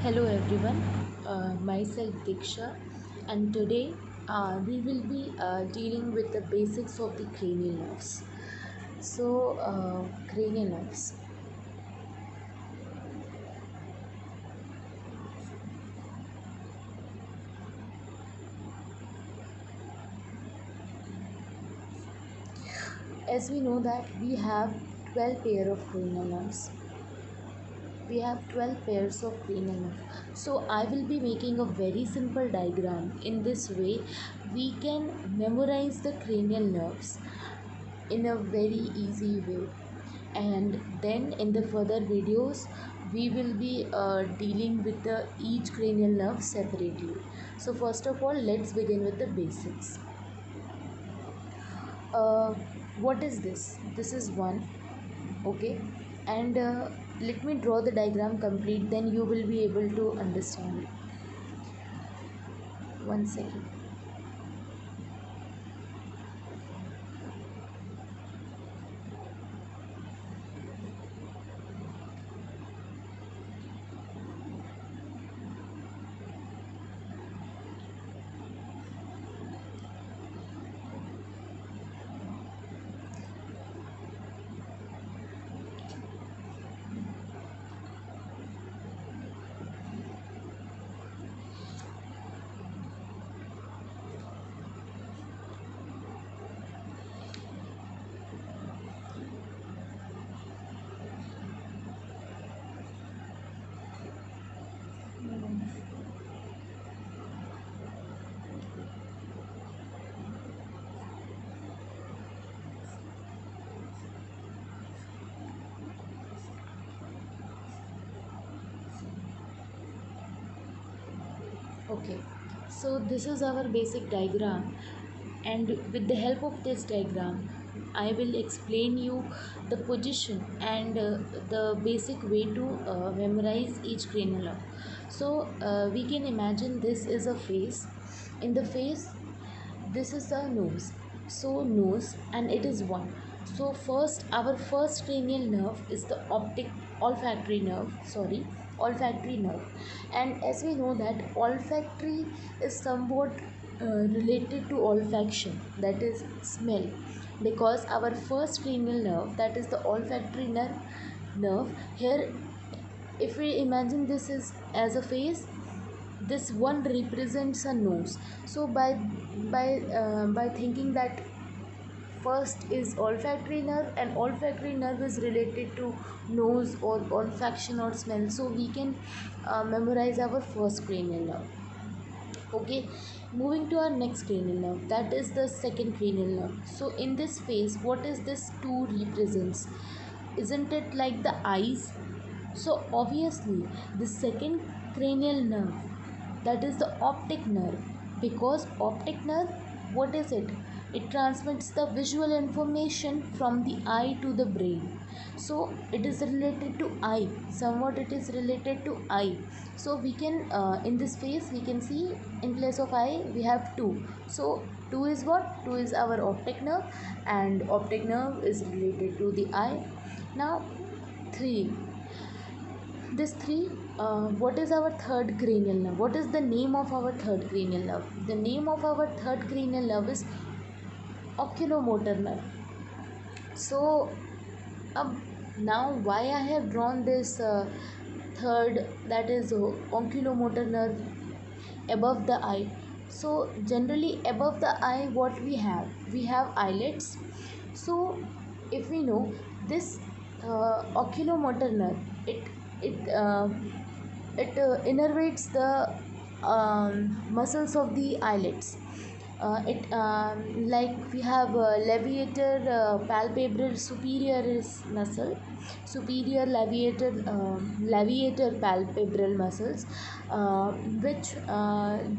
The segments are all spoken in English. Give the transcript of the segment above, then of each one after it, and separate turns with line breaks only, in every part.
Hello everyone, myself Diksha, and today we will be dealing with the basics of the cranial nerves. Cranial nerves. As we know that we have 12 pair of cranial nerves. We have 12 pairs of cranial nerves. So I will be making a very simple diagram. In this way, we can memorize the cranial nerves in a very easy way, and then in the further videos we will be dealing with the each cranial nerve separately. So first of all, let's begin with the basics. uh, what is this is one. Okay, and let me draw the diagram complete, then you will be able to understand. One second. Okay, so this is our basic diagram, and with the help of this diagram, I will explain you the position and the basic way to memorize each cranial nerve. We can imagine this is a face. In the face, this is a nose. So nose, and it is one. So first, our first cranial nerve is the olfactory nerve. Sorry, olfactory nerve. And as we know that olfactory is somewhat related to olfaction, that is smell, because our first cranial nerve, that is the olfactory nerve here. If we imagine this is as a face, this one represents a nose. So by thinking that first is olfactory nerve, and olfactory nerve is related to nose or olfaction or smell, so we can memorize our first cranial nerve. Okay, moving to our next cranial nerve, that is the second cranial nerve. So in this phase, what is this two represents? Isn't it like the eyes? So obviously the second cranial nerve, that is the optic nerve, because optic nerve, what is it? It transmits the visual information from the eye to the brain. So it is related to eye, somewhat it is related to eye. So we can in this phase we can see, in place of eye we have two. So two is what? Two is our optic nerve, and optic nerve is related to the eye. Now three, this three, what is our third cranial nerve? What is the name of our third cranial nerve? The name of our third cranial nerve is oculomotor nerve. So now why I have drawn this third, that is oculomotor nerve, above the eye? So generally above the eye, what we have eyelids. So if we know this oculomotor nerve, it it innervates the muscles of the eyelids. It Like we have levator palpebral superioris muscle, superior levator palpebral muscles, which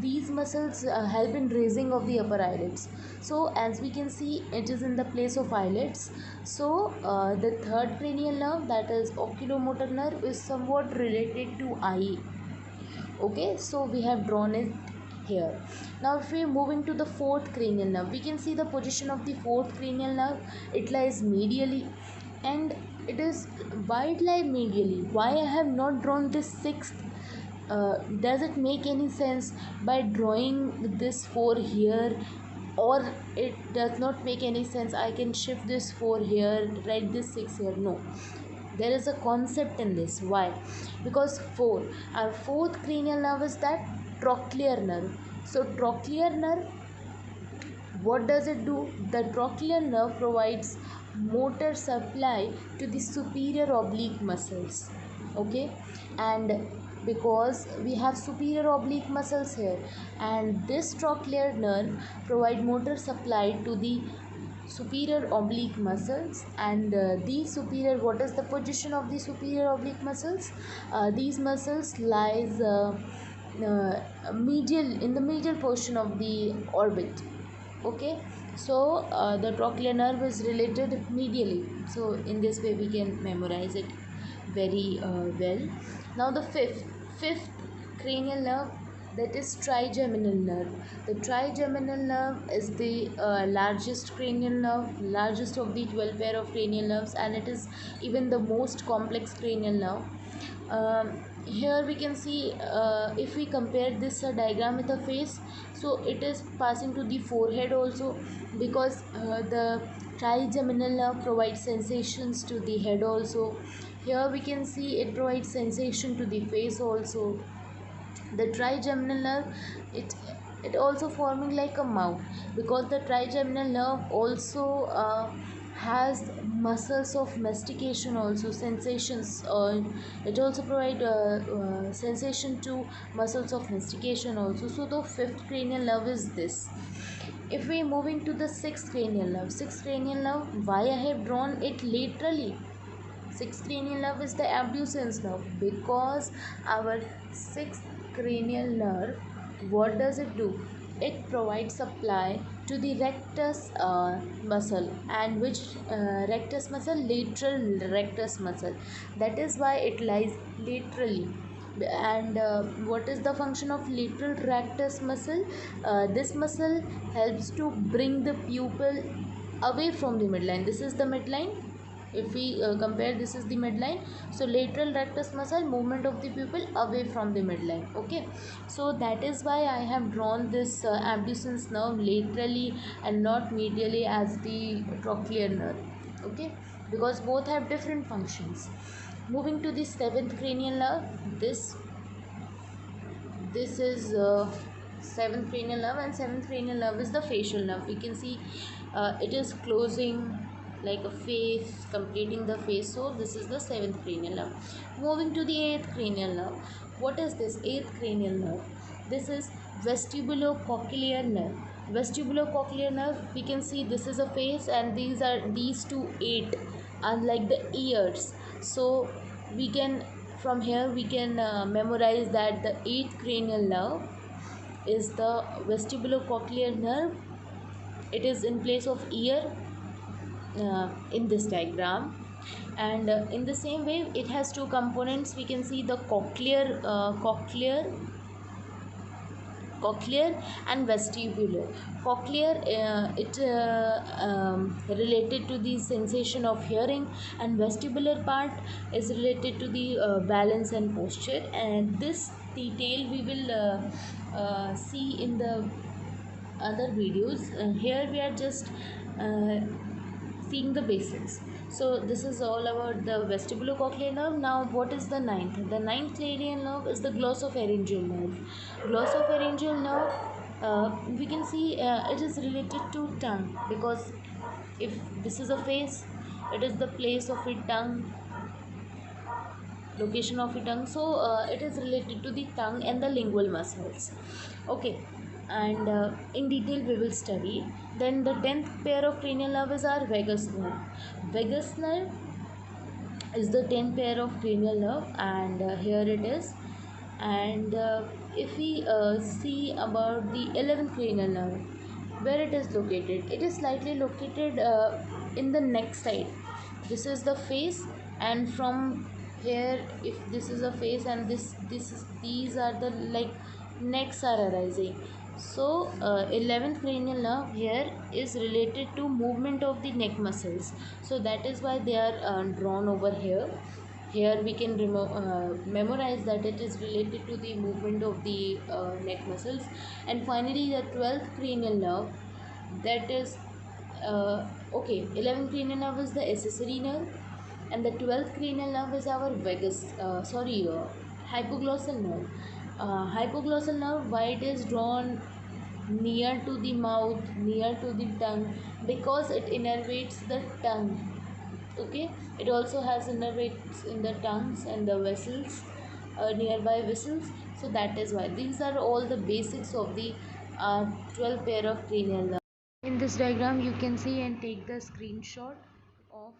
these muscles help in raising of the upper eyelids. So as we can see, it is in the place of eyelids. So the third cranial nerve, that is oculomotor nerve, is somewhat related to eye. Okay, so we have drawn it here. Now if we are moving to the fourth cranial nerve, we can see the position of the fourth cranial nerve. It lies medially, and it is, why it lies medially? Why I have not drawn this sixth Does it make any sense by drawing this 4 here, or it does not make any sense, I can shift this 4 here, write this 6 here? No, there is a concept in this. Why? Because 4, our fourth cranial nerve is that trochlear nerve. So trochlear nerve, what does it do? The trochlear nerve provides motor supply to the superior oblique muscles. Okay, and because we have superior oblique muscles here, and this trochlear nerve provide motor supply to the superior oblique muscles, and these superior, what is the position of the superior oblique muscles? These muscles lies medial, in the medial portion of the orbit. Okay, so the trochlear nerve is related medially, so in this way we can memorize it very well. Now the fifth cranial nerve, that is trigeminal nerve. The trigeminal nerve is the largest cranial nerve, largest of the 12 pair of cranial nerves, and it is even the most complex cranial nerve. Here we can see, if we compare this diagram with a face, so it is passing to the forehead also, because the trigeminal nerve provides sensations to the head also. Here we can see it provides sensation to the face also. The trigeminal nerve, it also forming like a mouth, because the trigeminal nerve also has muscles of mastication also, sensations, it also provide sensation to muscles of mastication also. So the fifth cranial nerve is this. If we moving to the sixth cranial nerve, why I have drawn it laterally? Sixth cranial nerve is the abducens nerve, because our sixth cranial nerve, what does it do? It provides supply to the rectus muscle, and which rectus muscle? Lateral rectus muscle. That is why it lies laterally. And what is the function of lateral rectus muscle? This muscle helps to bring the pupil away from the midline. This is the midline. If we compare, this is the midline, so lateral rectus muscle, movement of the pupil away from the midline. Okay, so that is why I have drawn this abducens nerve laterally and not medially as the trochlear nerve. Okay, because both have different functions. Moving to the seventh cranial nerve, this is seventh cranial nerve, and seventh cranial nerve is the facial nerve. We can see it is closing like a face, completing the face. So this is the seventh cranial nerve. Moving to the eighth cranial nerve, what is this eighth cranial nerve? This is vestibulocochlear nerve. Vestibulocochlear nerve, we can see this is a face, and these two eight are like the ears. So we can, from here we can memorize that the eighth cranial nerve is the vestibulocochlear nerve. It is in place of ear in this diagram, and in the same way it has two components. We can see the cochlear and vestibular. Cochlear, it related to the sensation of hearing, and vestibular part is related to the balance and posture, and this detail we will see in the other videos. Here we are just uh, seeing the basics. So this is all about the vestibulocochlear nerve. Now what is the ninth? The ninth cranial nerve is the glossopharyngeal nerve. Glossopharyngeal nerve, we can see it is related to tongue, because if this is a face, it is the place of a tongue, location of a tongue. So it is related to the tongue and the lingual muscles. Okay, and in detail we will study. Then the 10th pair of cranial nerves are vagus nerve. Vagus nerve is the 10th pair of cranial nerve, and here it is. And if we see about the 11th cranial nerve, where it is located, it is slightly located in the neck side. This is the face, and from here, if this is a face, and these are the like necks are arising. So 11th cranial nerve here is related to movement of the neck muscles, so that is why they are drawn over here. Here we can memorize that it is related to the movement of the neck muscles. And finally the 12th cranial nerve, that is okay, 11th cranial nerve is the accessory nerve, and the 12th cranial nerve is our vagus hypoglossal nerve. Hypoglossal nerve, why it is drawn near to the mouth, near to the tongue? Because it innervates the tongue. Okay, it also has innervates in the tongues and the vessels, nearby vessels. So that is why these are all the basics of the 12 pair of cranial nerves. In this diagram you can see and take the screenshot of